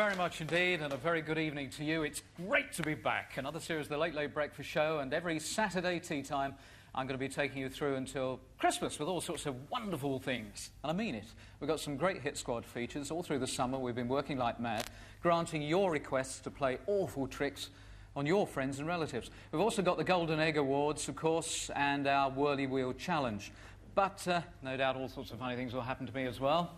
very much indeed, and a very good evening to you. It's great to be back. Another series of the Late Late Breakfast Show, and every Saturday tea time I'm going to be taking you through until Christmas with all sorts of wonderful things. And I mean it. We've got some great Hit Squad features. All through the summer we've been working like mad, granting your requests to play awful tricks on your friends and relatives. We've also got the Golden Egg Awards, of course, and our Whirly Wheel Challenge. But no doubt all sorts of funny things will happen to me as well,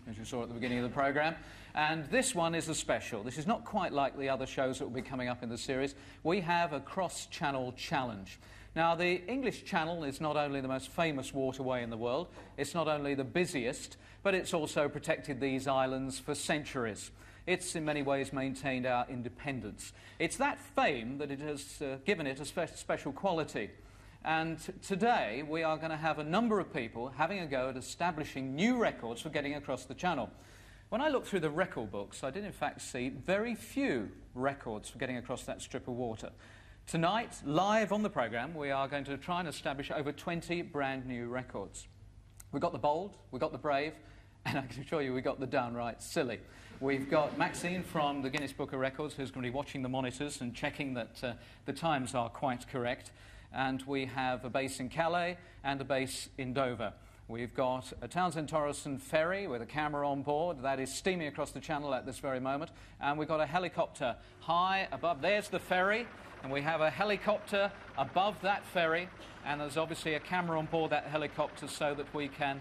as you saw at the beginning of the programme. And this one is a special. This is not quite like the other shows that will be coming up in the series. We have a cross-channel challenge. Now, the English Channel is not only the most famous waterway in the world, it's not only the busiest, but it's also protected these islands for centuries. It's in many ways maintained our independence. It's that fame that it has given it a special quality. And today we are going to have a number of people having a go at establishing new records for getting across the channel. When I looked through the record books, I did in fact see very few records for getting across that strip of water. Tonight, live on the programme, we are going to try and establish over 20 brand new records. We've got the bold, we've got the brave, and I can assure you we've got the downright silly. We've got Maxine from the Guinness Book of Records, who's going to be watching the monitors and checking that the times are quite correct. And we have a base in Calais and a base in Dover. We've got a Townsend-Torreson ferry with a camera on board that is steaming across the channel at this very moment. And we've got a helicopter high above. There's the ferry, and we have a helicopter above that ferry. And there's obviously a camera on board that helicopter so that we can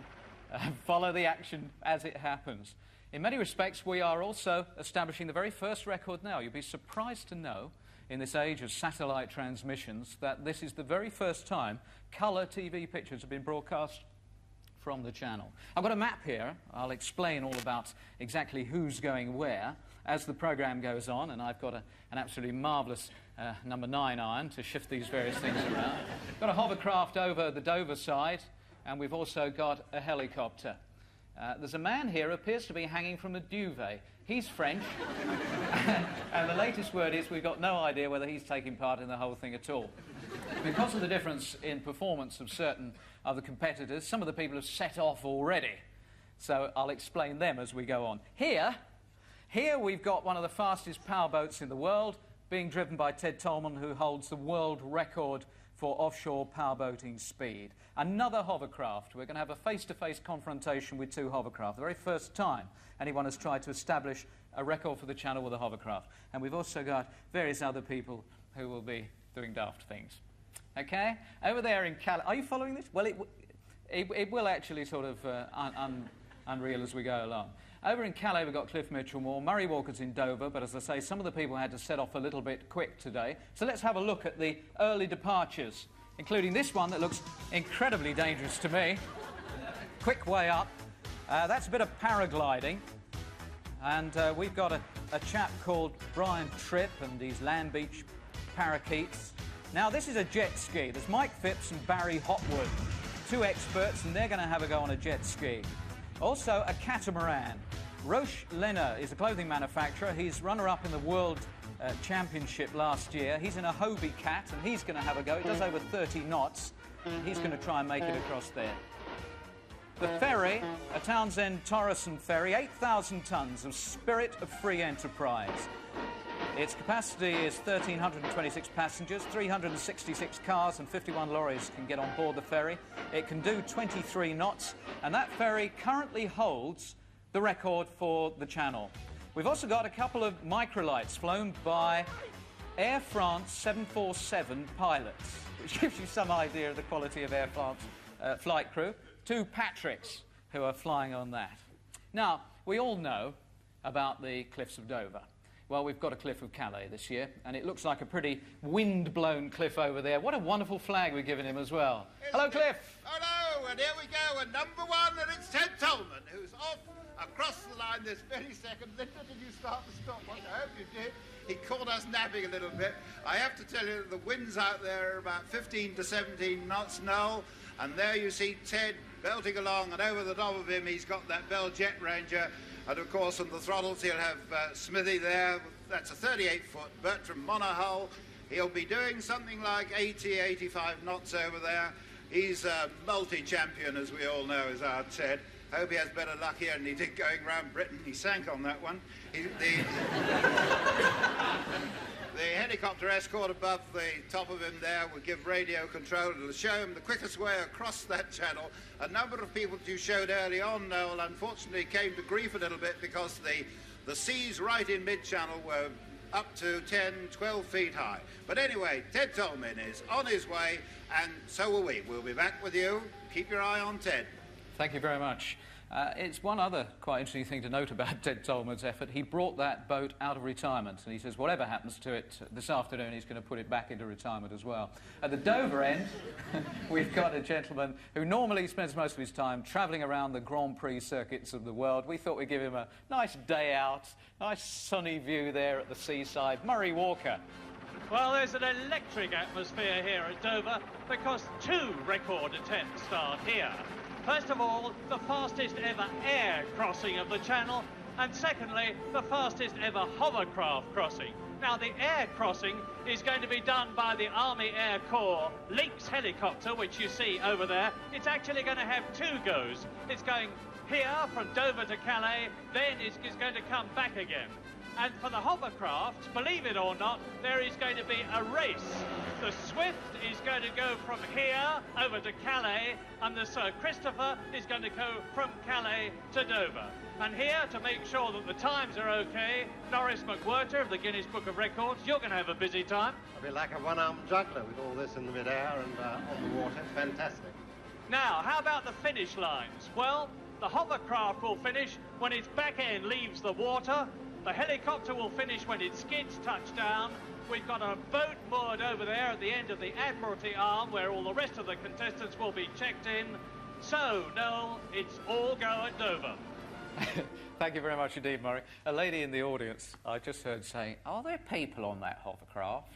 follow the action as it happens. In many respects, we are also establishing the very first record now. You'll be surprised to know, in this age of satellite transmissions, that this is the very first time colour TV pictures have been broadcast from the channel. I've got a map here. I'll explain all about exactly who's going where as the programme goes on, and I've got an absolutely marvellous number 9 iron to shift these various things around. Got a hovercraft over the Dover side, and we've also got a helicopter. There's a man here who appears to be hanging from a duvet. He's French, and the latest word is we've got no idea whether he's taking part in the whole thing at all. Because of the difference in performance of certain of the competitors, some of the people have set off already. So I'll explain them as we go on. Here we've got one of the fastest powerboats in the world, being driven by Ted Tolman, who holds the world record for offshore powerboating speed. Another hovercraft. We're going to have a face-to-face confrontation with two hovercraft. The very first time anyone has tried to establish a record for the channel with a hovercraft. And we've also got various other people who will be doing daft things. Okay? Over there in Calais. Are you following this? Well, it will actually sort of unreal as we go along. Over in Calais, we've got Cliff Mitchell-Moore. Murray Walker's in Dover, but as I say, some of the people had to set off a little bit quick today. So let's have a look at the early departures, including this one that looks incredibly dangerous to me. Quick way up. That's a bit of paragliding. And we've got a chap called Brian Tripp and these land beach parakeets. Now, this is a jet ski. There's Mike Phipps and Barry Hotwood, two experts, and they're going to have a go on a jet ski. Also, a catamaran. Roche Lenner is a clothing manufacturer. He's runner-up in the World Championship last year. He's in a Hobie Cat, and he's going to have a go. It does over 30 knots. He's going to try and make it across there. The ferry, a Townsend-Torreson ferry, 8,000 tonnes of Spirit of Free Enterprise. Its capacity is 1,326 passengers, 366 cars and 51 lorries can get on board the ferry. It can do 23 knots, and that ferry currently holds the record for the channel. We've also got a couple of microlights flown by Air France 747 pilots, which gives you some idea of the quality of Air France flight crew. Two Patricks who are flying on that. Now, we all know about the cliffs of Dover. Well, we've got a cliff of Calais this year, and it looks like a pretty wind-blown cliff over there. What a wonderful flag we've given him as well. Hello, Cliff. Hello, and here we go, and number 1, and it's Ted Tolman, who's off across the line this very second. Linda, did you start the stopwatch? I hope you did. He caught us napping a little bit. I have to tell you that the winds out there are about 15 to 17 knots now, and there you see Ted belting along, and over the top of him he's got that Bell Jet Ranger. And of course on the throttles he'll have Smithy there. That's a 38-foot Bertram Monohull. He'll be doing something like 80, 85 knots over there. He's a multi-champion, as we all know, is our Ted. Hope he has better luck here than he did going round Britain. He sank on that one. The helicopter escort above the top of him there will give radio control. It'll show him the quickest way across that channel. A number of people that you showed early on, Noel, unfortunately came to grief a little bit because the seas right in mid-channel were up to 10, 12 feet high. But anyway, Ted Tolman is on his way, and so will we. We'll be back with you. Keep your eye on Ted. Thank you very much. It's one other quite interesting thing to note about Ted Tolman's effort. He brought that boat out of retirement, and he says whatever happens to it this afternoon, he's going to put it back into retirement as well. At the Dover end, we've got a gentleman who normally spends most of his time travelling around the Grand Prix circuits of the world. We thought we'd give him a nice day out, nice sunny view there at the seaside. Murray Walker. Well, there's an electric atmosphere here at Dover because 2 record attempts start here. First of all, the fastest ever air crossing of the channel, and secondly, the fastest ever hovercraft crossing. Now, the air crossing is going to be done by the Army Air Corps Lynx helicopter, which you see over there. It's actually going to have 2 goes. It's going here from Dover to Calais, then it's going to come back again. And for the hovercraft, believe it or not, there is going to be a race. The Swift is going to go from here over to Calais, and the Sir Christopher is going to go from Calais to Dover. And here, to make sure that the times are okay, Norris McWhirter of the Guinness Book of Records, you're going to have a busy time. I'll be like a one-armed juggler with all this in the mid-air and on the water. Fantastic. Now, how about the finish lines? Well, the hovercraft will finish when its back end leaves the water. The helicopter will finish when its skids touch down. We've got a boat moored over there at the end of the Admiralty Arm where all the rest of the contestants will be checked in. So, Noel, it's all go at Dover. Thank you very much indeed, Murray. A lady in the audience I just heard saying, are there people on that hovercraft?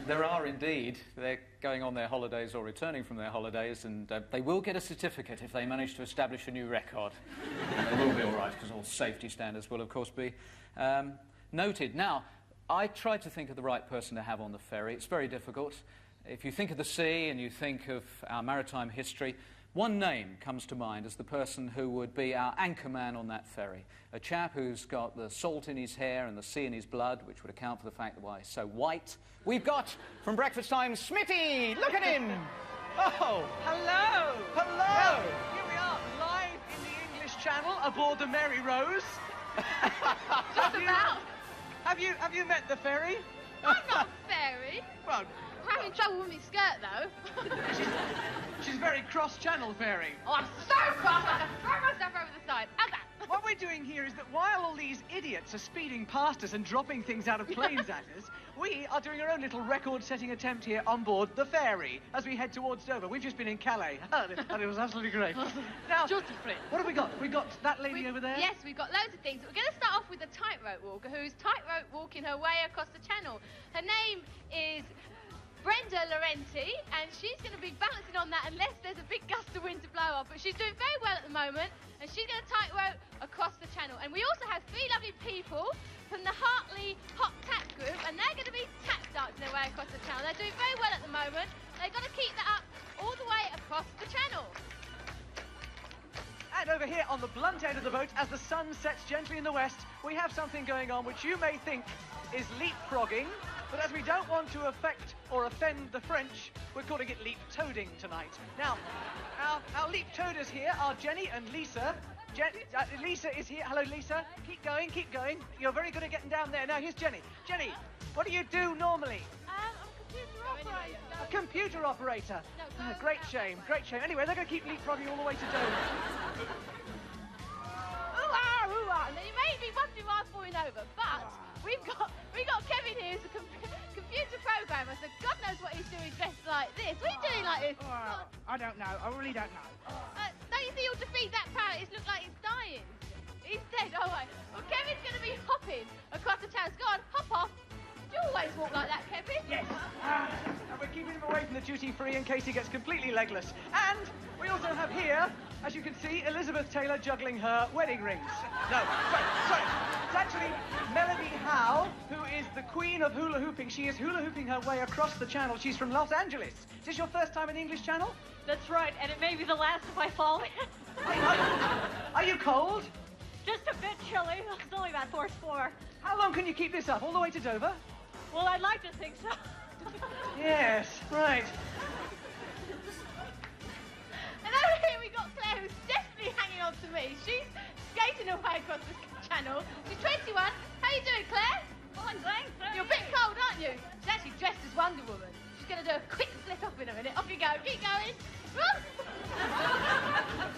There are indeed. They're going on their holidays or returning from their holidays, and they will get a certificate if they manage to establish a new record. And they will be all right, because all safety standards will, of course, be noted. Now, I tried to think of the right person to have on the ferry. It's very difficult. If you think of the sea and you think of our maritime history, one name comes to mind as the person who would be our anchorman on that ferry. A chap who's got the salt in his hair and the sea in his blood, which would account for the fact that why he's so white. We've got, from Breakfast Time, Smitty! Look at him! Oh! Hello! Hello! Well, here we are, live in the English Channel, aboard the Mary Rose. Just about. Have you met the ferry? I'm not a fairy. Well, I'm having trouble with my skirt, though. she's very cross-channel ferry. Oh, I'm so cross, I can throw myself over the side. How's that? What we're doing here is that while all these idiots are speeding past us and dropping things out of planes at us, we are doing our own little record-setting attempt here on board the ferry as we head towards Dover. We've just been in Calais, and it was absolutely great. Now, what have we got? We got that lady over there? Yes, we've got loads of things. We're going to start off with a tightrope walker who's tightrope walking her way across the channel. Her name is Brenda Laurenti, and she's going to be balancing on that unless there's a big gust of wind to blow off. But she's doing very well at the moment, and she's going to tightrope across the channel. And we also have 3 lovely people from the Hartley Hot Tap Group, and they're going to be tap dancing their way across the channel. They're doing very well at the moment. They've got to keep that up all the way across the channel. And over here on the blunt end of the boat, as the sun sets gently in the west, we have something going on which you may think is leapfrogging, but as we don't want to affect or offend the French, we're calling it leap-toading tonight. Now, our leap-toaders here are Jenny and Lisa. Lisa is here. Hello, Lisa. Keep going, keep going. You're very good at getting down there. Now, here's Jenny. Jenny, what do you do normally? I'm a computer operator. A computer operator. No, Great shame, great shame. Anyway, they're going to keep leapfrogging all the way to Dover. Ooh-ah, ooh-ah. And then you may be wondering why I'm falling over, but we've got Kevin here who's a computer programmer, so God knows what he's doing dressed like this. What are you doing like this? I don't know. I really don't know. Don't you think you'll defeat that parrot? It looks like it's dying. He's dead. All right. Well, Kevin's going to be hopping across the channel. Go on, hop off. Do you always walk like that, Kevin? Yes. And we're keeping him away from the duty-free in case he gets completely legless. And we also have here, as you can see, Elizabeth Taylor juggling her wedding rings. No, sorry. It's actually Melody Howe, who is the queen of hula hooping. She is hula hooping her way across the channel. She's from Los Angeles. Is this your first time in the English Channel? That's right, and it may be the last if I fall in. Are you cold? Just a bit chilly. It's only about force 4. How long can you keep this up? All the way to Dover? Well, I'd like to think so. Yes, right. And over here we got Claire, who's definitely hanging on to me. She's skating away across the channel. She's 21. How you doing, Claire? Fine, thanks. You're a bit cold, aren't you? She's actually dressed as Wonder Woman. She's going to do a quick split off in a minute. Off you go. Keep going.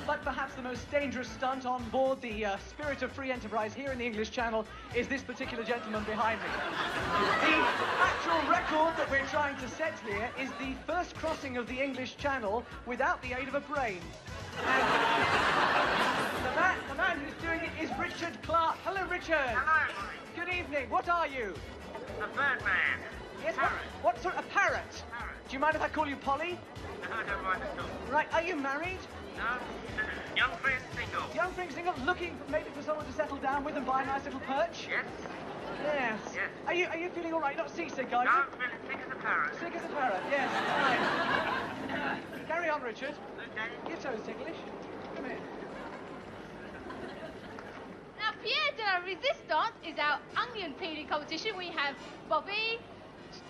But perhaps the most dangerous stunt on board the Spirit of Free Enterprise here in the English Channel is this particular gentleman behind me. The actual record that we're trying to set here is the first crossing of the English Channel without the aid of a brain. And the man who's doing it is Richard Clark. Hello, Richard. Hello. Good evening. What are you? A birdman. Yes, Parrot. what sort of parrot? Parrot. Do you mind if I call you Polly? No, I don't mind at all. Right, are you married? No, young friend single. Young friend single, looking maybe for someone to settle down with and buy a nice little perch? Yes. Yes. Yes. Are you feeling all right? You're not seasick, are you? No, I'm feeling sick as a parrot. Sick as a parrot, yes. Right. Carry on, Richard. Okay. Your toes ticklish. Come here. Now, Pierre de la Resistance is our onion peeling competition. We have Bobby,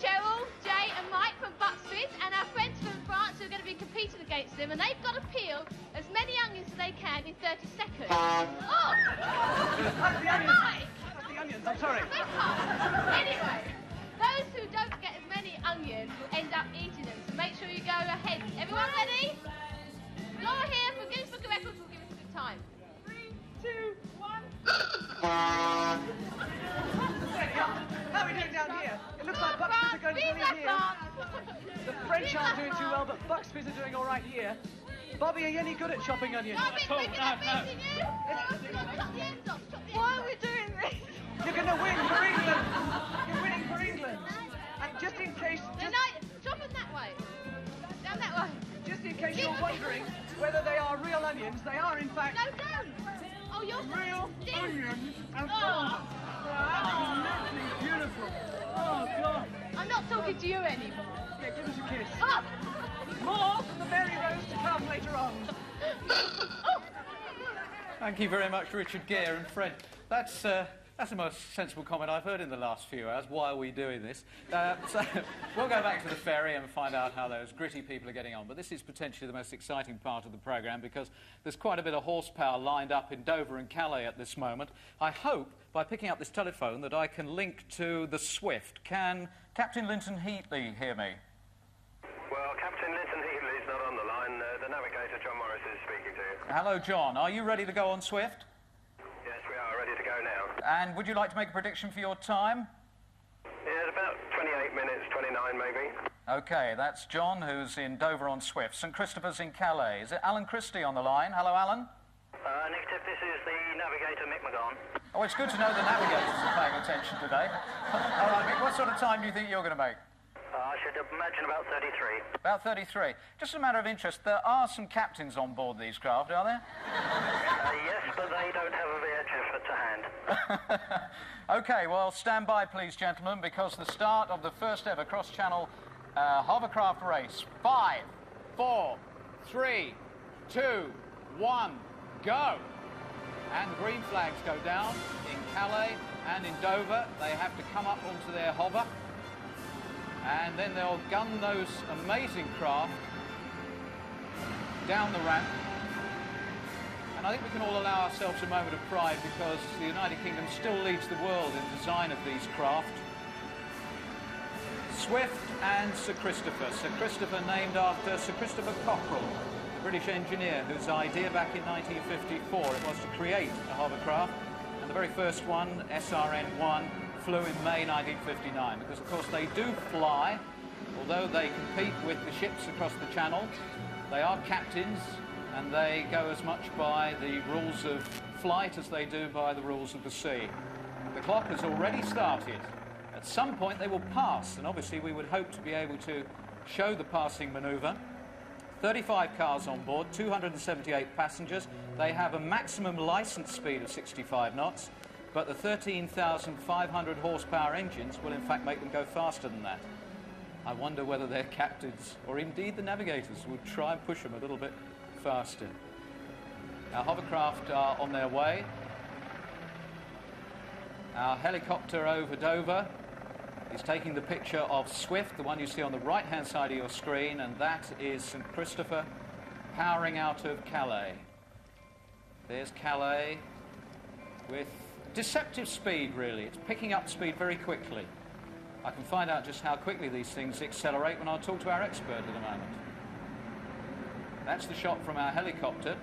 Cheryl, Jay and Mike from Buxford and our friends from France who are going to be competing against them, and they've got to peel as many onions as they can in 30 seconds. Oh! That's the onions. Mike! That's the onions, I'm sorry. Anyway, those who don't get as many onions will end up eating them, so make sure you go ahead. Everyone ready? Laura here for Guinness Book of Records will give us a good time. 3, 2, 1. How are we doing down here? It looks like Buxford are going to Vive lead la here. France! The French aren't doing too well, but Buxford are doing all right here. Bobby, are you any good at chopping onions? No, Vic, we're going to beating you. Chop the ends off, chop the ends Why off. are we doing this? You're going to win for England. You're winning for England. And just in case, No, chop them that way. Down that way. just in case you're wondering whether they are real onions, they are in fact No, don't. Oh, you're real stiff. onions. And Oh. absolutely beautiful. Oh God! I'm not talking to you anymore. Yeah, give us a kiss. Oh. More from the Mary Rose to come later on. Thank you very much, Richard Gere and Fred. That's the most sensible comment I've heard in the last few hours. Why are we doing this? So we'll go back to the ferry and find out how those gritty people are getting on. But this is potentially the most exciting part of the programme because there's quite a bit of horsepower lined up in Dover and Calais at this moment. I hope, by picking up this telephone, that I can link to the Swift. Can Captain Linton Heatley hear me? Well, Captain Linton Heatley's not on the line. The navigator, John Morris, is speaking to you. Hello, John. Are you ready to go on Swift? Yes, we are ready to go now. And would you like to make a prediction for your time? Yeah, about 28 minutes, 29 maybe. OK, that's John, who's in Dover on Swift. St Christopher's in Calais. Is it Alan Christie on the line? Hello, Alan. Negative, this is the navigator, Mick McGon. Oh, it's good to know the navigators are paying attention today. All right, Mick, what sort of time do you think you're going to make? I should imagine about 33. About 33. Just a matter of interest, there are some captains on board these craft, are there? Yes, but they don't have a VHF to hand. OK, well, stand by, please, gentlemen, because the start of the first ever cross-channel hovercraft race. 5, 4, 3, 2, 1, go! And green flags go down in Calais and in Dover. They have to come up onto their hover. And then they'll gun those amazing craft down the ramp. And I think we can all allow ourselves a moment of pride because the United Kingdom still leads the world in design of these craft. Swift and Sir Christopher. Sir Christopher named after Sir Christopher Cockerell, the British engineer whose idea back in 1954 it was to create a hovercraft. And the very first one, SRN-1, flew in May 1959 because, of course, they do fly. Although they compete with the ships across the channel, they are captains and they go as much by the rules of flight as they do by the rules of the sea. The clock has already started. At some point they will pass, and obviously we would hope to be able to show the passing manoeuvre. 35 cars on board, 278 passengers. They have a maximum licence speed of 65 knots, but the 13,500 horsepower engines will in fact make them go faster than that. I wonder whether their captains, or indeed the navigators, would try and push them a little bit faster. Our hovercraft are on their way. Our helicopter over Dover is taking the picture of Swift, the one you see on the right-hand side of your screen, and that is St Christopher powering out of Calais. There's Calais with deceptive speed, really. It's picking up speed very quickly. I can find out just how quickly these things accelerate when I talk to our expert in a moment. That's the shot from our helicopter.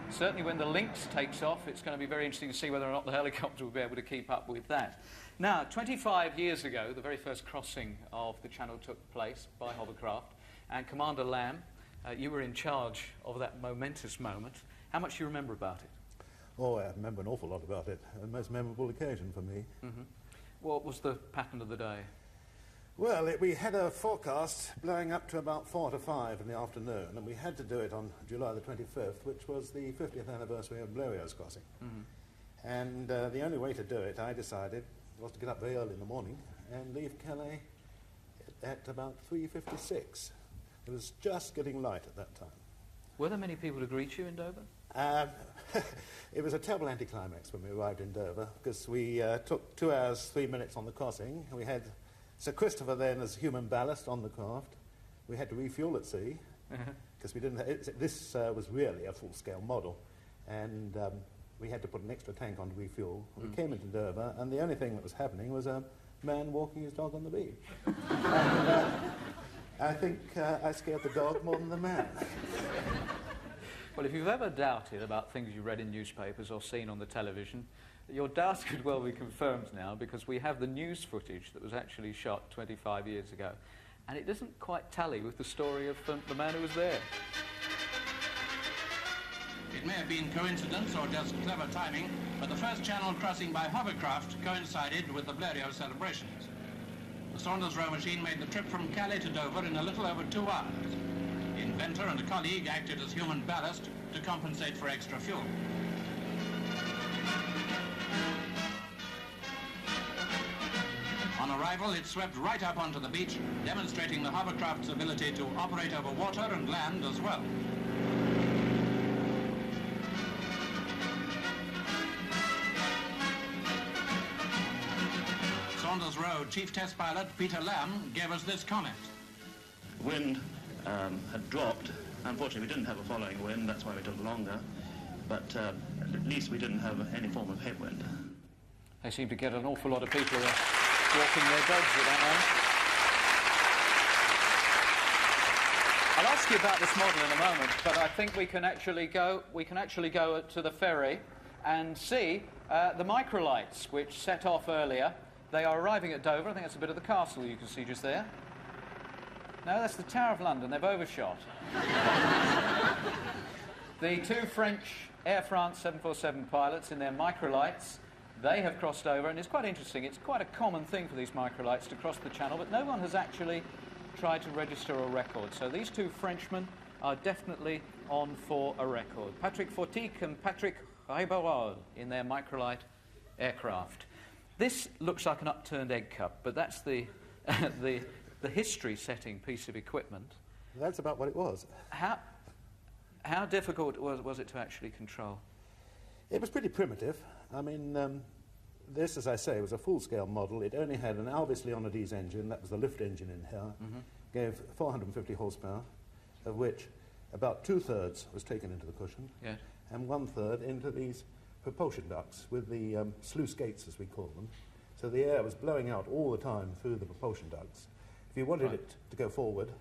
Certainly when the Lynx takes off, it's going to be very interesting to see whether or not the helicopter will be able to keep up with that. Now, 25 years ago, the very first crossing of the Channel took place by hovercraft, and Commander Lamb, you were in charge of that momentous moment. How much do you remember about it? Oh, I remember an awful lot about it. A most memorable occasion for me. Mm-hmm. What was the pattern of the day? Well, we had a forecast blowing up to about 4 to 5 in the afternoon, and we had to do it on July the 25th, which was the 50th anniversary of Blériot's crossing. Mm-hmm. And the only way to do it, I decided, was to get up very early in the morning and leave Calais at about 3:56. It was just getting light at that time. Were there many people to greet you in Dover? It was a terrible anticlimax when we arrived in Dover, because we took 2 hours, 3 minutes on the crossing. We had Sir Christopher then as human ballast on the craft. We had to refuel at sea, because we didn't. This was really a full-scale model, and we had to put an extra tank on to refuel. We came into Dover, and the only thing that was happening was a man walking his dog on the beach. And, I think I scared the dog more than the man. Well, if you've ever doubted about things you read in newspapers or seen on the television, your doubts could well be confirmed now, because we have the news footage that was actually shot 25 years ago, and it doesn't quite tally with the story of the man who was there. It may have been coincidence or just clever timing, but the first Channel crossing by hovercraft coincided with the Blériot celebrations. The Saunders Roe machine made the trip from Calais to Dover in a little over 2 hours. The inventor and a colleague acted as human ballast to compensate for extra fuel. On arrival, it swept right up onto the beach, demonstrating the hovercraft's ability to operate over water and land as well. Saunders Roe Chief Test Pilot Peter Lamb gave us this comment. The wind had dropped. Unfortunately, we didn't have a following wind, that's why we took longer, but at least we didn't have any form of headwind. They seem to get an awful lot of people walking their dogs at that moment. I'll ask you about this model in a moment, but I think we can actually go to the ferry and see the microlights which set off earlier. They are arriving at Dover. I think that's a bit of the castle you can see just there. No, that's the Tower of London. They've overshot. The 2 French Air France 747 pilots in their microlights, they have crossed over, and it's quite interesting. It's quite a common thing for these microlights to cross the Channel, but no one has actually tried to register a record. So these 2 Frenchmen are definitely on for a record. Patrick Fortic and Patrick Ribeyrol in their microlight aircraft. This looks like an upturned egg cup, but that's the the history-setting piece of equipment. That's about what it was. How difficult was it to actually control? It was pretty primitive. I mean, this, as I say, was a full-scale model. It only had an Alvis Leonides engine, that was the lift engine in here, gave 450 horsepower, of which about 2/3 was taken into the cushion, and 1/3 into these propulsion ducts with the sluice gates, as we call them. So the air was blowing out all the time through the propulsion ducts. If you wanted it to go forward,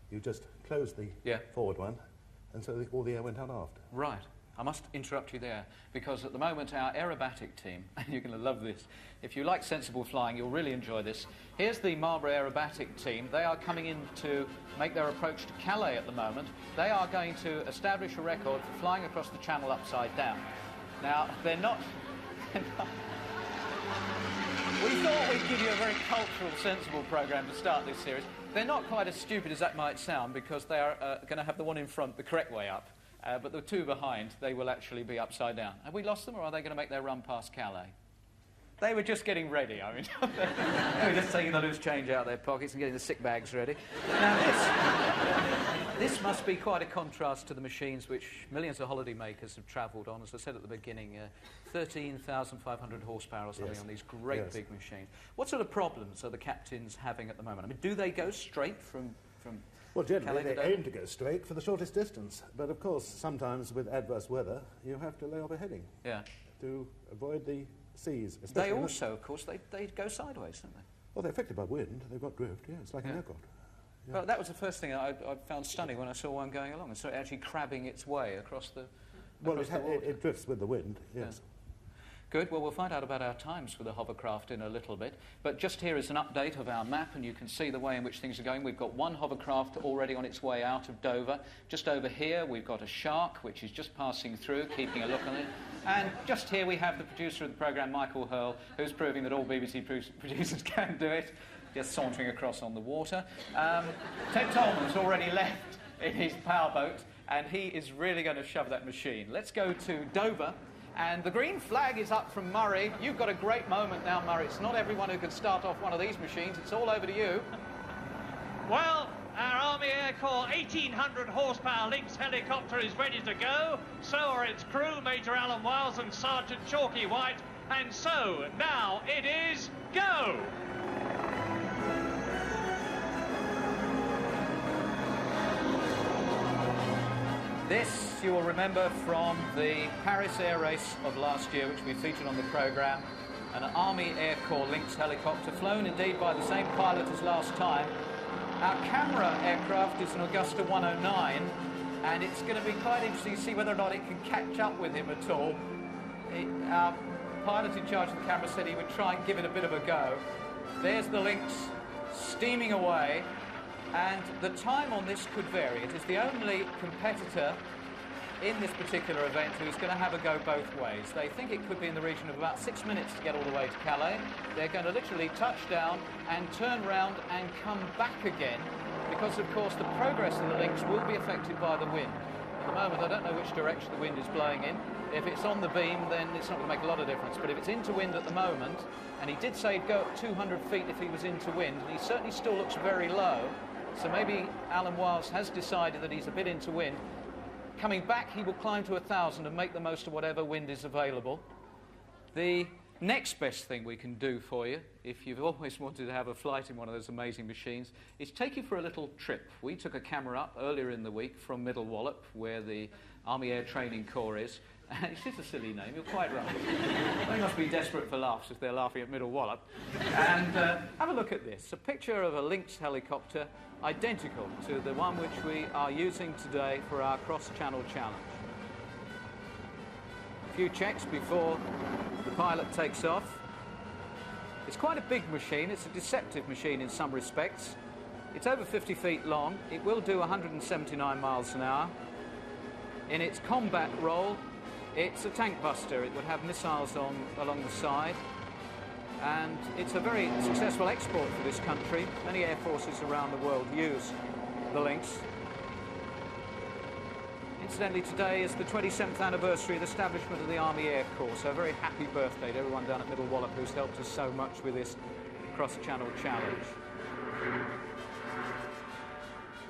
you just closed the forward one, and so all the air went out after. Right. I must interrupt you there, because at the moment our aerobatic team, and you're going to love this, if you like sensible flying, you'll really enjoy this. Here's the Marlborough aerobatic team. They are coming in to make their approach to Calais at the moment. They are going to establish a record for flying across the Channel upside down. Now, they're not... We thought we'd give you a very cultural, sensible programme to start this series. They're not quite as stupid as that might sound, because they are going to have the one in front the correct way up. But the 2 behind, they will actually be upside down. Have we lost them, or are they going to make their run past Calais? They were just getting ready, I mean. They were just taking the loose change out of their pockets and getting the sick bags ready. Now, this must be quite a contrast to the machines which millions of holiday makers have travelled on. As I said at the beginning, 13,500 horsepower or something on these great big machines. What sort of problems are the captains having at the moment? I mean, do they go straight from well, generally Calais they aim to go straight for the shortest distance. But, of course, sometimes with adverse weather, you have to lay off a heading to avoid the seas. They also, of course, they go sideways, don't they? Well, they're affected by wind. They've got drift, it's like an aircraft. Yeah. Well, that was the first thing I found stunning when I saw one going along. It's actually crabbing its way across the Well, it drifts with the wind, yes. Yeah. Good. Well, we'll find out about our times for the hovercraft in a little bit. But just here is an update of our map, and you can see the way in which things are going. We've got one hovercraft already on its way out of Dover. Just over here, we've got a Shark, which is just passing through, keeping a look on it. And just here we have the producer of the programme, Michael Hurl, who's proving that all BBC producers can do it, just sauntering across on the water. Ted Tolman's already left in his powerboat, and he is really going to shove that machine. Let's go to Dover. And the green flag is up from Murray. You've got a great moment now, Murray. It's not everyone who can start off one of these machines. It's all over to you. Well, our Army Air Corps 1,800 horsepower Lynx helicopter is ready to go. So are its crew, Major Alan Wiles and Sergeant Chalky White. And so, now it is go! This you will remember from the Paris Air Race of last year, which we featured on the programme. An Army Air Corps Lynx helicopter, flown indeed by the same pilot as last time. Our camera aircraft is an Augusta 109, and it's going to be quite interesting to see whether or not it can catch up with him at all. Our pilot in charge of the camera said he would try and give it a bit of a go. There's the Lynx steaming away. And the time on this could vary. It is the only competitor in this particular event who's going to have a go both ways. They think it could be in the region of about 6 minutes to get all the way to Calais. They're going to literally touch down and turn round and come back again because, of course, the progress of the Lynx will be affected by the wind. At the moment, I don't know which direction the wind is blowing in. If it's on the beam, then it's not going to make a lot of difference. But if it's into wind at the moment, and he did say he'd go at 200 feet if he was into wind, and he certainly still looks very low. So maybe Alan Wiles has decided that he's a bit into wind. Coming back, he will climb to 1,000 and make the most of whatever wind is available. The next best thing we can do for you, if you've always wanted to have a flight in one of those amazing machines, is take you for a little trip. We took a camera up earlier in the week from Middle Wallop, where the Army Air Training Corps is. And it's just a silly name, you're quite right. They must be desperate for laughs if they're laughing at Middle Wallop. And have a look at this. A picture of a Lynx helicopter identical to the one which we are using today for our cross-channel challenge. A few checks before the pilot takes off. It's quite a big machine. It's a deceptive machine in some respects. It's over 50 feet long. It will do 179 miles an hour. In its combat role, it's a tank buster. It would have missiles along the side. And it's a very successful export for this country. Many air forces around the world use the Lynx. Incidentally, today is the 27th anniversary of the establishment of the Army Air Corps, so a very happy birthday to everyone down at Middle Wallop who's helped us so much with this cross-channel challenge.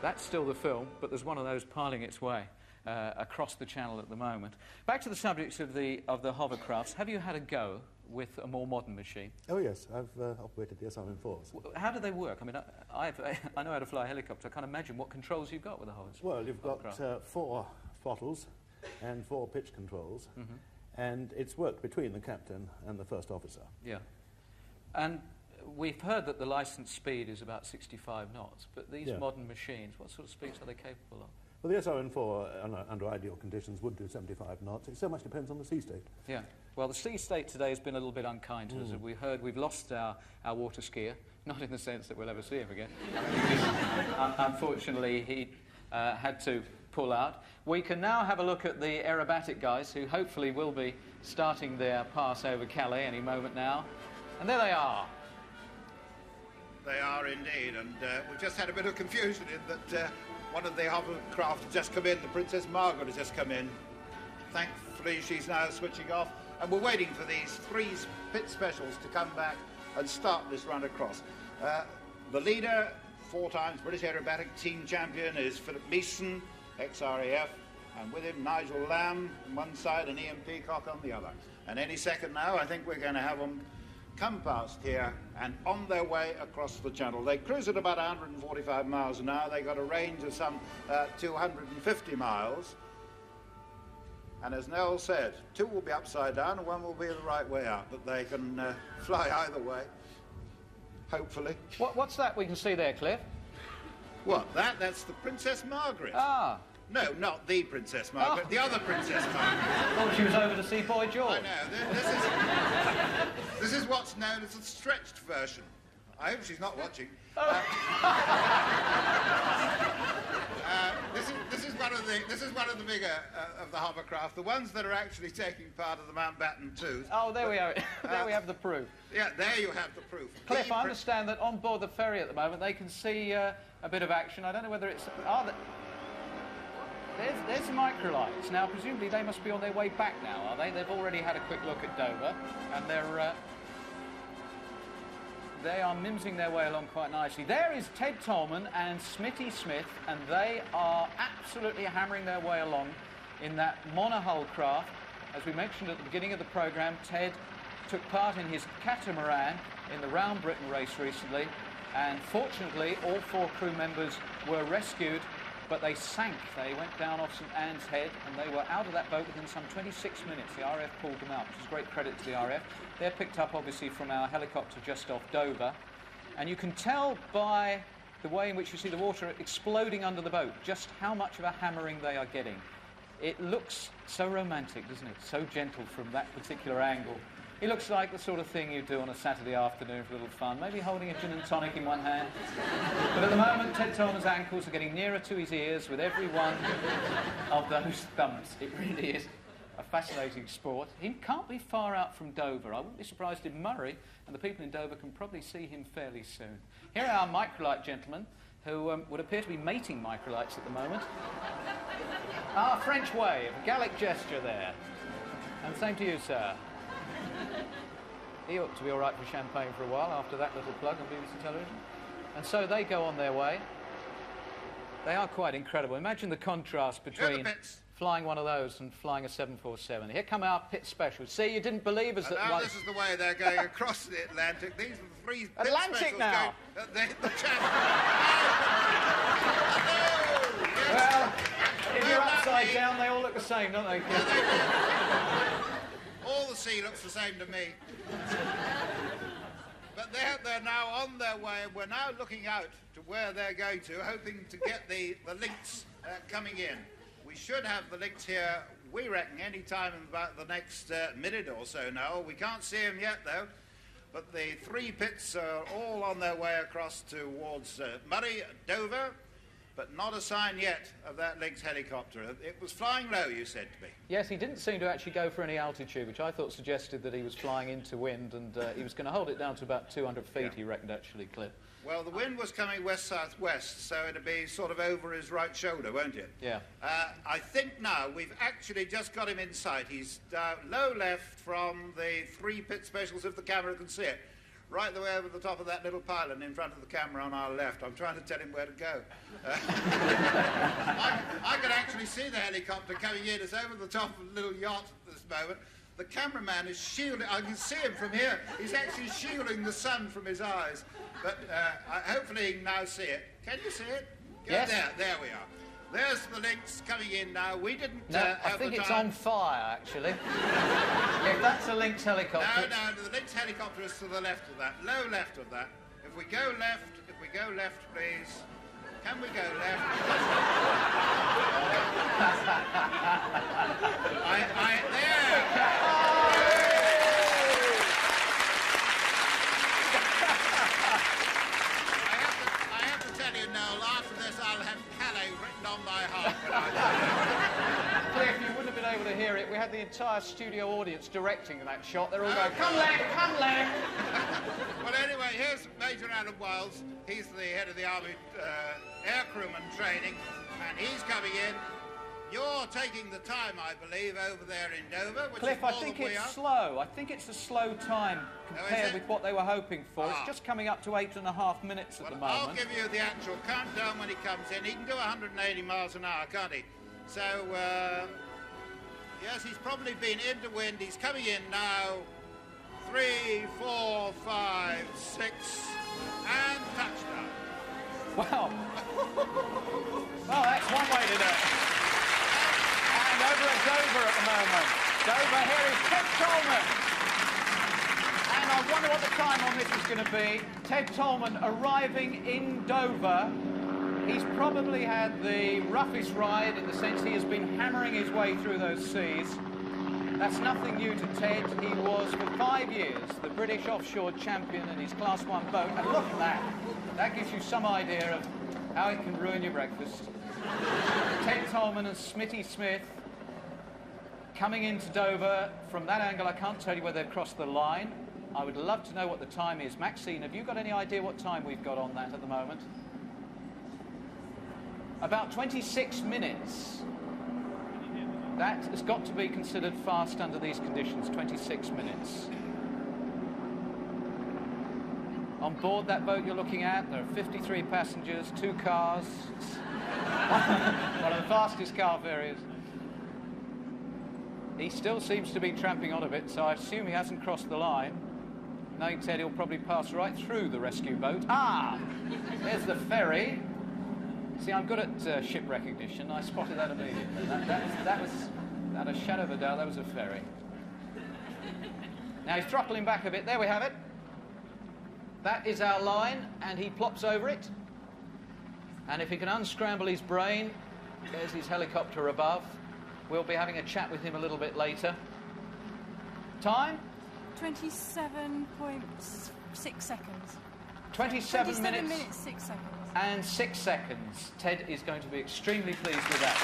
That's still the film, but there's one of those piling its way across the channel at the moment. Back to the subject of the hovercrafts. Have you had a go with a more modern machine? Oh, yes. I've operated the SRM-4s. How do they work? I mean, I know how to fly a helicopter. I can't imagine what controls you've got with a hovercraft. Well, you've got 4 throttles and 4 pitch controls, and it's worked between the captain and the first officer. Yeah. And we've heard that the licensed speed is about 65 knots, but these modern machines, what sort of speeds are they capable of? Well, the SRM-4, under ideal conditions, would do 75 knots. It so much depends on the sea state. Yeah. Well, the sea state today has been a little bit unkind to us. As we heard, we've lost our water skier, not in the sense that we'll ever see him again. Unfortunately, he had to pull out. We can now have a look at the aerobatic guys, who hopefully will be starting their pass over Calais any moment now. And there they are. They are indeed, and we've just had a bit of confusion in that one of the hovercraft has just come in, the Princess Margaret has just come in. Thankfully, she's now switching off. and we're waiting for these 3 pit specials to come back and start this run across. The leader, 4 times British aerobatic team champion, is Philip Meeson, ex-RAF, and with him Nigel Lamb on one side and Ian Peacock on the other. And any second now, I think we're going to have them come past here and on their way across the channel. They cruise at about 145 miles an hour. They got a range of some 250 miles. And as Noel said, 2 will be upside down and 1 will be the right way up, but they can fly either way, hopefully. What's that we can see there, Cliff? What, that? That's the Princess Margaret. Ah. No, not the Princess Margaret, the other Princess Margaret. Thought she was over to see Boy George. I know. This is what's known as a stretched version. I hope she's not watching. This is one of the bigger of the hovercraft. The ones that are actually taking part of the Mountbatten Tooth. Oh, there we are. There we have the proof. Yeah, there you have the proof. Cliff, I understand that on board the ferry at the moment they can see a bit of action. I don't know whether it's... There's the microlights. Now, presumably they must be on their way back now, are they? They've already had a quick look at Dover, and they are mimsing their way along quite nicely. There is Ted Tolman and Smitty Smith, and they are absolutely hammering their way along in that monohull craft. As we mentioned at the beginning of the programme, Ted took part in his catamaran in the Round Britain race recently, and fortunately all 4 crew members were rescued, but they sank. They went down off St Anne's Head, and they were out of that boat within some 26 minutes. The RAF pulled them out, which is great credit to the RAF. They're picked up, obviously, from our helicopter just off Dover. And you can tell by the way in which you see the water exploding under the boat just how much of a hammering they are getting. It looks so romantic, doesn't it? So gentle from that particular angle. It looks like the sort of thing you do on a Saturday afternoon for a little fun, maybe holding a gin and tonic in one hand. But at the moment, Ted Tolman's ankles are getting nearer to his ears with every one of those thumps. It really is a fascinating sport. He can't be far out from Dover. I wouldn't be surprised if Murray and the people in Dover can probably see him fairly soon. Here are our microlight gentlemen, who would appear to be mating microlights at the moment. Our French wave, a Gallic gesture there. And same to you, sir. He ought to be all right for champagne for a while after that little plug on BBC television. And so they go on their way. They are quite incredible. Imagine the contrast between flying one of those and flying a 747. Here come our pit specials. See, you didn't believe us. Now this is the way they're going across the Atlantic. These are the 3 pit Atlantic now. The channel. Well, if you're upside down, they all look the same, don't they? All the sea looks the same to me. But they're now on their way, and we're now looking out to where they're going to, hoping to get the links coming in. We should have the links here, we reckon, any time in about the next minute or so now. We can't see them yet, though. But the 3 pits are all on their way across towards Murray, Dover, but not a sign yet of that Lynx helicopter. It was flying low, you said to me. Yes, he didn't seem to actually go for any altitude, which I thought suggested that he was flying into wind, and he was going to hold it down to about 200 feet, he reckoned, actually, Cliff. Well, the wind was coming west-southwest, so it'll be sort of over his right shoulder, won't it? Yeah. I think now we've actually just got him in sight. He's low left from the 3 pit specials, if the camera can see it. Right the way over the top of that little pylon in front of the camera on our left. I'm trying to tell him where to go. I can actually see the helicopter coming in. It's over the top of a little yacht at this moment. The cameraman is shielding. I can see him from here. He's actually shielding the sun from his eyes. But hopefully he can now see it. Can you see it? Yes. There we are. There's the Lynx coming in now. We didn't I have think the it's time. on fire, actually. If that's a Lynx helicopter... No, the Lynx helicopter is to the left of that, low left of that. If we go left, please. Can we go left? I have to tell you, Noel, after this I'll have Calais written on my heart when I die. Cliff, you wouldn't have been able to hear it. We had the entire studio audience directing that shot. They're all going, come left, come left. Well, anyway, here's Major Adam Wiles. He's the head of the Army Air Crewman Training, and he's coming in. You're taking the time, I believe, over there in Dover, which Cliff, is I more think than we it's are. slow. I think it's a slow time compared with what they were hoping for. It's just coming up to 8.5 minutes at the moment. I'll give you the actual countdown when he comes in. He can do 180 miles an hour, can't he? So, yes, he's probably been into wind. He's coming in now. 3, 4, 5, 6, and touchdown. Wow. Well, that's one way to do it. And over at Dover at the moment. Dover, here is Ted Tolman. And I wonder what the time on this is going to be. Ted Tolman arriving in Dover. He's probably had the roughest ride in the sense he has been hammering his way through those seas. That's nothing new to Ted. He was, for 5 years, the British offshore champion in his Class 1 boat. And look at that. That gives you some idea of how it can ruin your breakfast. Ted Tolman and Smitty Smith coming into Dover. From that angle, I can't tell you whether they've crossed the line. I would love to know what the time is. Maxine, have you got any idea what time we've got on that at the moment? About 26 minutes. That has got to be considered fast under these conditions, 26 minutes. On board that boat you're looking at, there are 53 passengers, 2 cars. One of the fastest car ferries. He still seems to be tramping on a bit, so I assume he hasn't crossed the line. Knowing Ted, he'll probably pass right through the rescue boat. Ah! There's the ferry. See, I'm good at ship recognition. I spotted that immediately. That was, without a shadow of a doubt, that was a ferry. Now he's throttling back a bit. There we have it. That is our line, and he plops over it. And if he can unscramble his brain, there's his helicopter above. We'll be having a chat with him a little bit later. Time? 27.6 seconds. 27 minutes 6 seconds. and 6 seconds. Ted is going to be extremely pleased with that.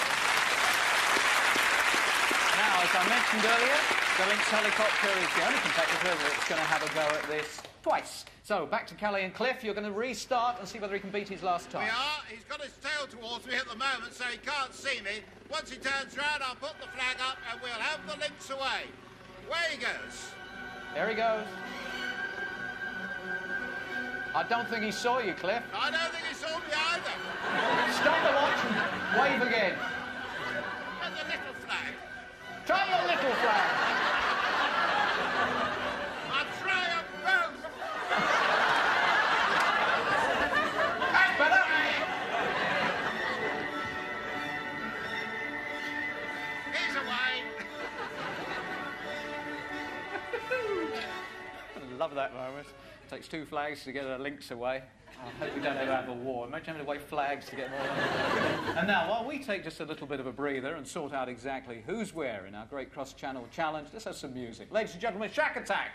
Now, as I mentioned earlier, the Lynx helicopter is the only competitor that's going to have a go at this twice. So, back to Calais and Cliff. You're going to restart and see whether he can beat his last time. We are. He's got his tail towards me at the moment, so he can't see me. Once he turns round, I'll put the flag up and we'll have the Lynx away. Away he goes. There he goes. I don't think he saw you, Cliff. I don't think he saw me either. Stop the watch and wave again. And the little flag. Try your little flag. I'll try them both. That's better. He's away. I love that moment. Takes 2 flags to get a Lynx away. I hope we don't ever have a war. Imagine having to wave flags to get more. And now, while we take just a little bit of a breather and sort out exactly who's where in our Great Cross Channel Challenge, let's have some music. Ladies and gentlemen, Shack Attack!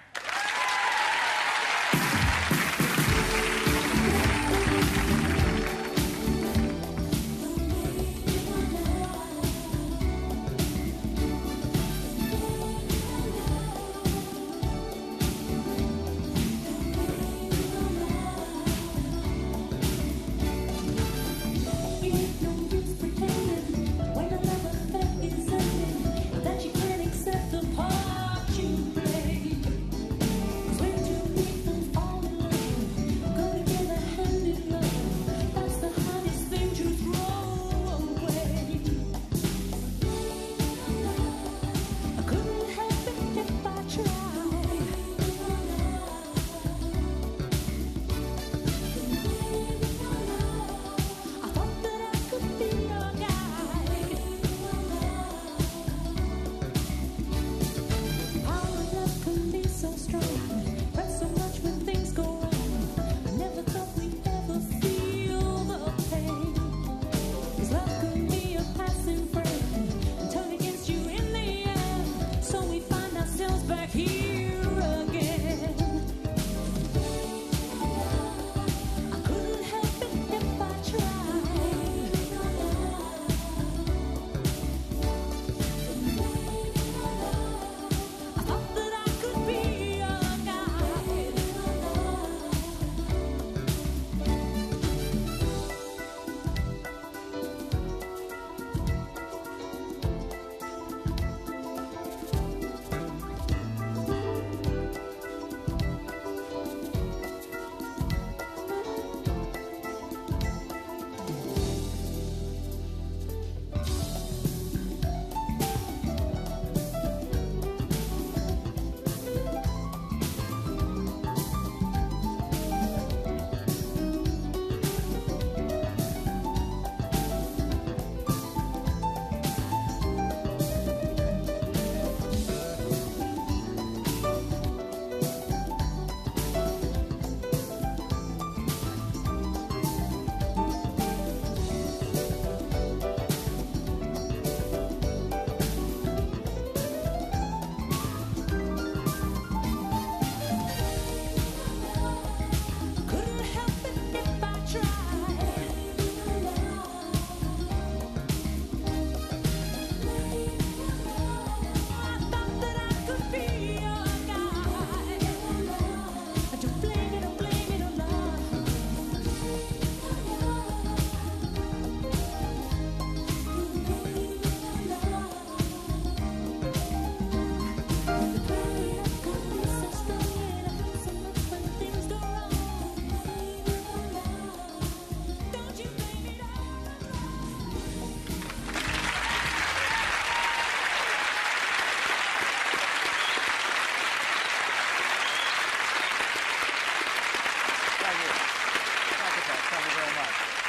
That you can't accept the part you play.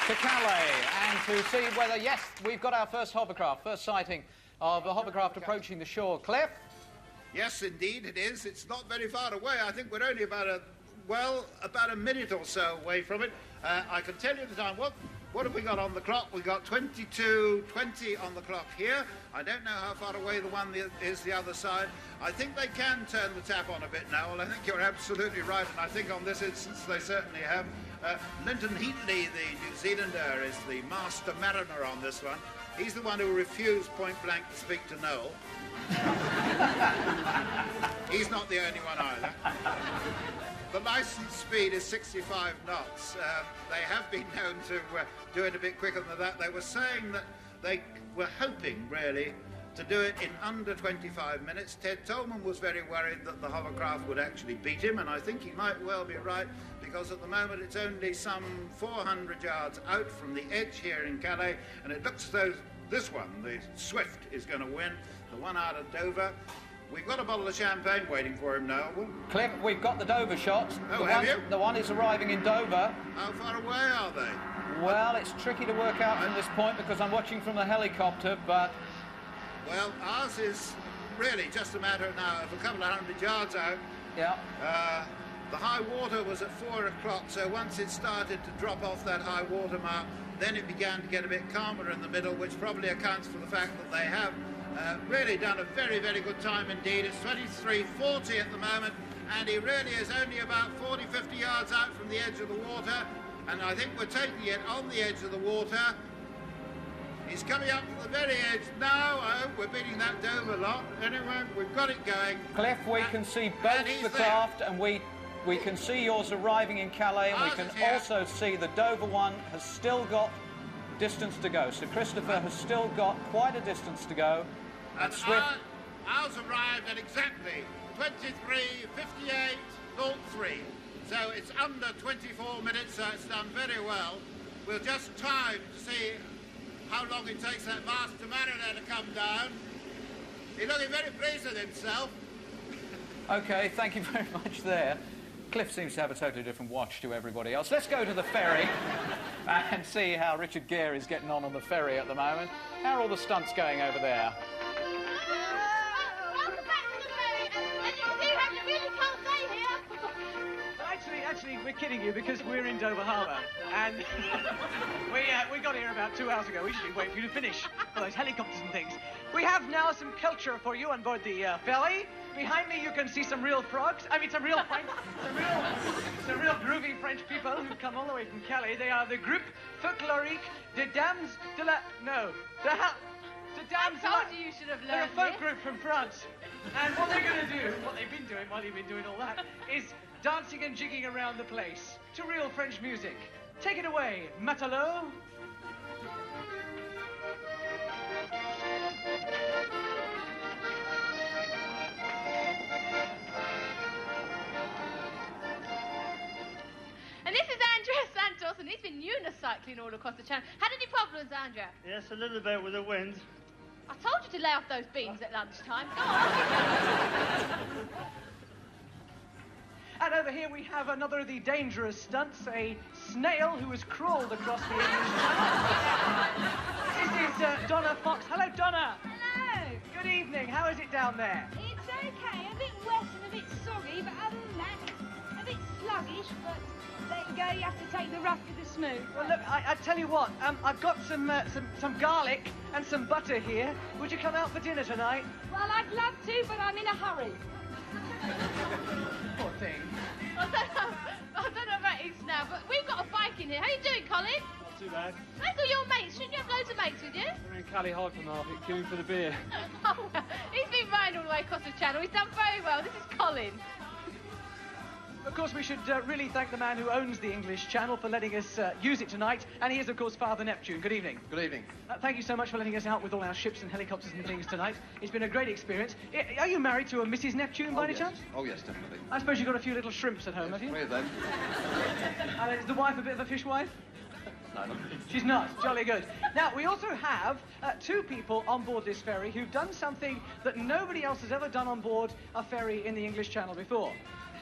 to Calais and to see whether, yes, we've got our first hovercraft, first sighting of a hovercraft approaching the shore. Cliff? Yes, indeed it is. It's not very far away. I think we're only about a minute or so away from it. I can tell you the time. What have we got on the clock? We've got 22:20 on the clock here. I don't know how far away the one is the other side. I think they can turn the tap on a bit now. Well, I think you're absolutely right, and I think on this instance they certainly have. Linton Heatley, the New Zealander, is the master mariner on this one. He's the one who refused point blank to speak to Noel. He's not the only one either. The licensed speed is 65 knots. They have been known to do it a bit quicker than that. They were saying that they were hoping, really, to do it in under 25 minutes. Ted Tolman was very worried that the hovercraft would actually beat him, and I think he might well be right, because at the moment it's only some 400 yards out from the edge here in Calais, and it looks as though this one, the Swift, is going to win. The one out of Dover. We've got a bottle of champagne waiting for him now. Cliff, we've got the Dover shot. Oh, have you? The one is arriving in Dover. How far away are they? Well, it's tricky to work out from this point because I'm watching from the helicopter, but... Well, ours is really just a matter now of a couple of 100 yards out. Yeah. The high water was at 4 o'clock, so once it started to drop off that high water mark, then it began to get a bit calmer in the middle, which probably accounts for the fact that they have really done a very, very good time indeed. It's 23:40 at the moment, and he really is only about 40, 50 yards out from the edge of the water, and I think we're taking it on the edge of the water. He's coming up to the very edge now. I hope we're beating that Dover lot. Anyway, we've got it going. Cliff, we can see both the craft, and we can see yours arriving in Calais, and we can also see the Dover one has still got distance to go. So Christopher has still got quite a distance to go. And Swift... Ours arrived at exactly 23:58.03. So it's under 24 minutes, so it's done very well. We'll just time to see how long it takes that master mariner to come down. He's looking very pleased with himself. OK, thank you very much there. Cliff seems to have a totally different watch to everybody else. Let's go to the ferry and see how Richard Gere is getting on the ferry at the moment. How are all the stunts going over there? Welcome back to the ferry, and as you can see, you really can't stay here. Actually, we're kidding you because we're in Dover Harbour, and we got here about 2 hours ago. We should be waiting for you to finish for those helicopters and things. We have now some culture for you on board the ferry. Behind me, you can see some real frogs. I mean, some real groovy French people who've come all the way from Calais. They are the Groupe Folklorique des Dames de la... No, the Dames de la... I told you should have They're a learned folk this. group from France. And what they're going to do, what they've been doing while you've been doing all that, is dancing and jigging around the place to real French music. Take it away, Matelot. And this is Andrea Santos, and he's been unicycling all across the channel. Had any problems, Andrea? Yes, a little bit with the wind. I told you to lay off those beans at lunchtime. Go on. And over here we have another of the dangerous stunts, a snail who has crawled across the English Channel. This is Donna Fox. Hello, Donna. Hello. Good evening. How is it down there? It's okay, a bit wet and a bit soggy, but other than that, it's a bit sluggish, but there you go, you have to take the rough with the smooth. Well, look, I tell you what, I've got some garlic and some butter here. Would you come out for dinner tonight? Well, I'd love to, but I'm in a hurry. Poor thing. I don't know about his now, but we've got a bike in here. How you doing, Colin? Not too bad. That's all your mates. Shouldn't you have loads of mates with you? We're in Calais Hypermarket queuing for the beer. Oh, well, he's been riding all the way across the channel. He's done very well. This is Colin. Of course, we should really thank the man who owns the English Channel for letting us use it tonight. And he is, of course, Father Neptune. Good evening. Good evening. Thank you so much for letting us out with all our ships and helicopters and things tonight. It's been a great experience. Are you married to a Mrs. Neptune by any chance? Oh, yes, definitely. I suppose you've got a few little shrimps at home, have you? 3 of them. And is the wife a bit of a fishwife? No, no. She's not. Jolly good. Now, we also have 2 people on board this ferry who've done something that nobody else has ever done on board a ferry in the English Channel before.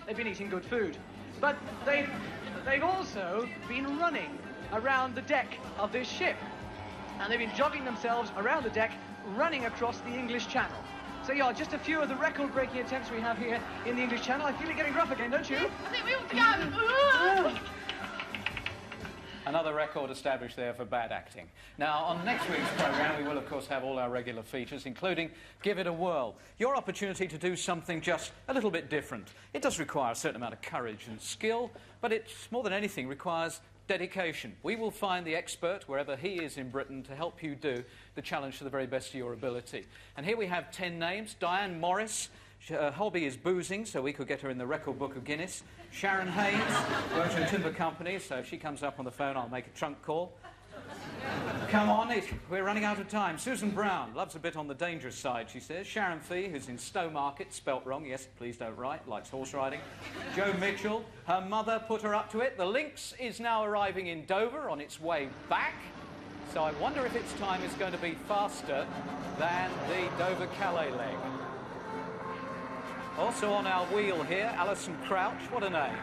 They've been eating good food. But they've also been running around the deck of this ship. And they've been jogging themselves around the deck, running across the English Channel. So yeah, just a few of the record-breaking attempts we have here in the English Channel. I feel it getting rough again, don't you? I think we ought to go. Another record established there for bad acting. Now, on next week's programme, we will, of course, have all our regular features, including Give It a Whirl. Your opportunity to do something just a little bit different. It does require a certain amount of courage and skill, but it, more than anything, requires dedication. We will find the expert, wherever he is in Britain, to help you do the challenge to the very best of your ability. And here we have 10 names. Diane Morris. Her hobby is boozing, so we could get her in the record book of Guinness. Sharon Haynes works for a timber company, so if she comes up on the phone, I'll make a trunk call. Come on, we're running out of time. Susan Brown loves a bit on the dangerous side, she says. Sharon Fee, who's in Stowmarket, spelt wrong, yes, please don't write, likes horse riding. Joe Mitchell, her mother put her up to it. The Lynx is now arriving in Dover on its way back, so I wonder if its time is going to be faster than the Dover-Calais leg. Also on our wheel here, Alison Crouch, what a name.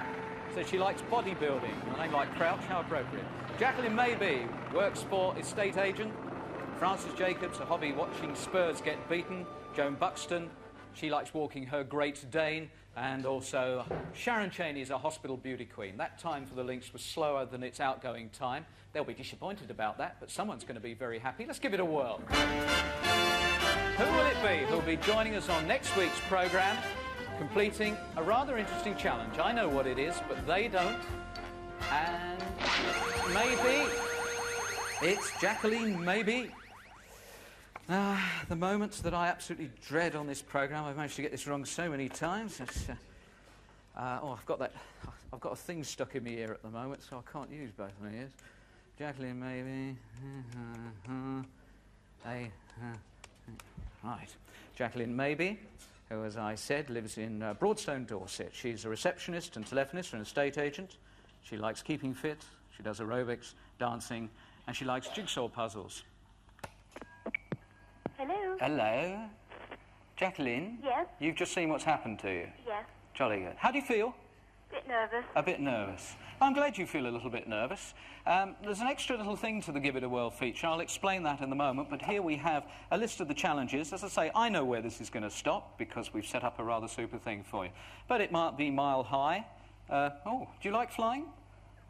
Says she likes bodybuilding. A name like Crouch, how appropriate. Jacqueline Maybe works for estate agent. Frances Jacobs, a hobby watching Spurs get beaten. Joan Buxton, she likes walking her Great Dane. And also Sharon Cheney is a hospital beauty queen. That time for the Lynx was slower than its outgoing time. They'll be disappointed about that, but someone's going to be very happy. Let's give it a whirl. Who will it be who'll be joining us on next week's programme, completing a rather interesting challenge? I know what it is, but they don't. And maybe it's Jacqueline Maybe. The moments that I absolutely dread on this programme. I've managed to get this wrong so many times. I've got a thing stuck in my ear at the moment, so I can't use both my ears. Jacqueline Maybe. Right. Jacqueline Maybe, who, as I said, lives in Broadstone, Dorset. She's a receptionist and telephonist for an estate agent. She likes keeping fit, she does aerobics, dancing, and she likes jigsaw puzzles. Hello? Hello? Jacqueline? Yes? You've just seen what's happened to you? Yes. Jolly good. How do you feel? A bit nervous. A bit nervous. I'm glad you feel a little bit nervous. There's an extra little thing to the Give It a Whirl feature. I'll explain that in a moment, but here we have a list of the challenges. As I say, I know where this is going to stop because we've set up a rather super thing for you. But it might be mile high. Do you like flying?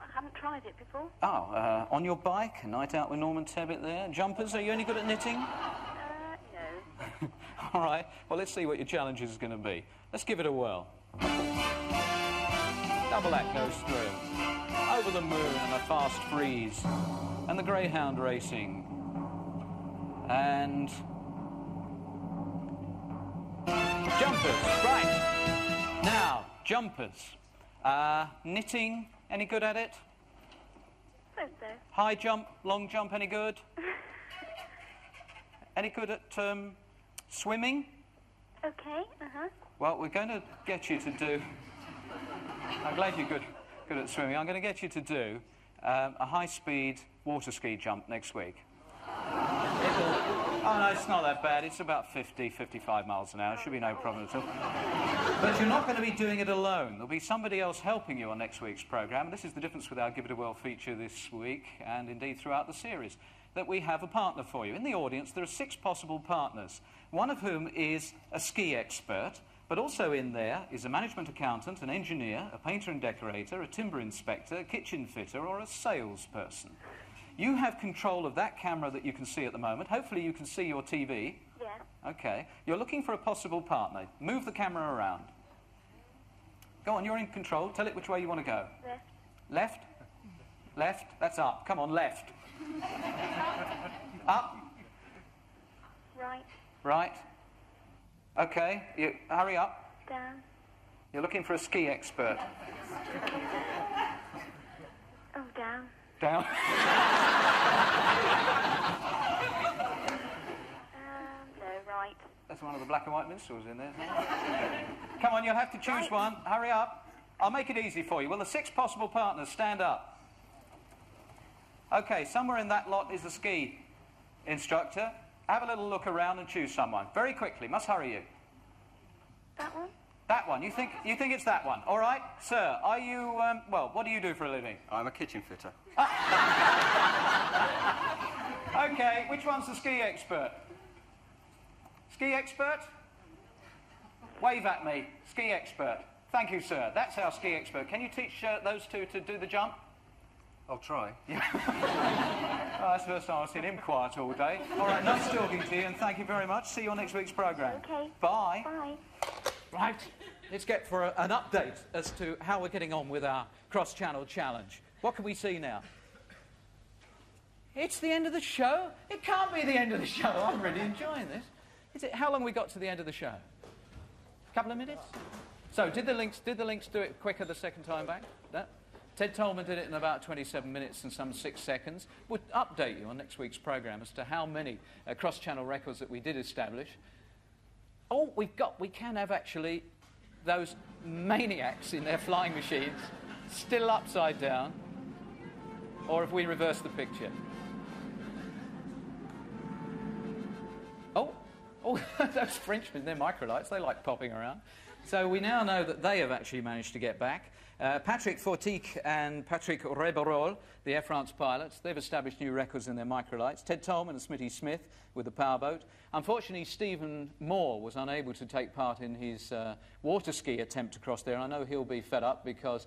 I haven't tried it before. On your bike, a night out with Norman Tebbit there. Jumpers, are you any good at knitting? No. All right, well, let's see what your challenge is going to be. Let's give it a whirl. Double act goes through. Over the moon and a fast freeze. And the greyhound racing. And jumpers, right. Now, jumpers. Knitting, any good at it? I think so. High jump, long jump, any good? Any good at swimming? Okay, Well, we're going to get you to do... I'm glad you're good at swimming. I'm going to get you to do a high-speed water ski jump next week. Oh, no, it's not that bad. It's about 50, 55 miles an hour. Should be no problem at all. But you're not going to be doing it alone. There'll be somebody else helping you on next week's programme. And this is the difference with our Give It a Whirl feature this week, and indeed throughout the series, that we have a partner for you. In the audience, there are 6 possible partners, one of whom is a ski expert, but also in there is a management accountant, an engineer, a painter and decorator, a timber inspector, a kitchen fitter, or a salesperson. You have control of that camera that you can see at the moment. Hopefully you can see your TV. Yeah. Okay. You're looking for a possible partner. Move the camera around. Go on, you're in control. Tell it which way you want to go. Left. Left? Left? That's up. Come on, left. Up? Right. Right. Okay. Hurry up. Down. You're looking for a ski expert. Oh, down. Down. No, right. That's one of the black and white minstrels in there. Come on, you'll have to choose one. Hurry up. I'll make it easy for you. Will the 6 possible partners stand up? Okay, somewhere in that lot is a ski instructor. Have a little look around and choose someone. Very quickly. Must hurry you. That one? That one. You think it's that one? All right, sir. Are you? Well, what do you do for a living? I'm a kitchen fitter. Okay. Which one's the ski expert? Ski expert? Wave at me. Ski expert. Thank you, sir. That's our ski expert. Can you teach those two to do the jump? I'll try. Yeah. Oh, that's the first time I've seen him quiet all day. All right, nice talking to you, and thank you very much. See you on next week's programme. Okay. Bye. Bye. Right, let's get for an update as to how we're getting on with our cross-channel challenge. What can we see now? It's the end of the show? It can't be the end of the show. I'm really enjoying this. Is it? How long have we got to the end of the show? A couple of minutes? So, did the links do it quicker the second time back? No? Ted Tolman did it in about 27 minutes and some 6 seconds. We'll update you on next week's programme as to how many cross-channel records that we did establish. Oh, we can have actually those maniacs in their flying machines still upside down. Or if we reverse the picture. Oh, those Frenchmen, they're microlights, they like popping around. So we now know that they have actually managed to get back. Patrick Fortique and Patrick Reberol, the Air France pilots, they've established new records in their microlights. Ted Tolman and Smitty Smith with the powerboat. Unfortunately, Stephen Moore was unable to take part in his water ski attempt to cross there. I know he'll be fed up because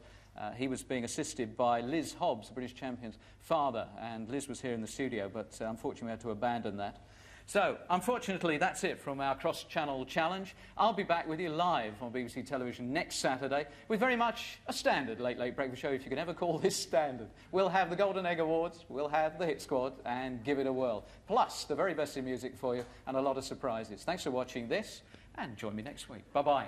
he was being assisted by Liz Hobbs, the British champion's father, and Liz was here in the studio, but unfortunately we had to abandon that. So, unfortunately, that's it from our cross-channel challenge. I'll be back with you live on BBC Television next Saturday with very much a standard Late Breakfast show, if you can ever call this standard. We'll have the Golden Egg Awards, we'll have the Hit Squad, and give it a whirl. Plus, the very best in music for you, and a lot of surprises. Thanks for watching this, and join me next week. Bye-bye.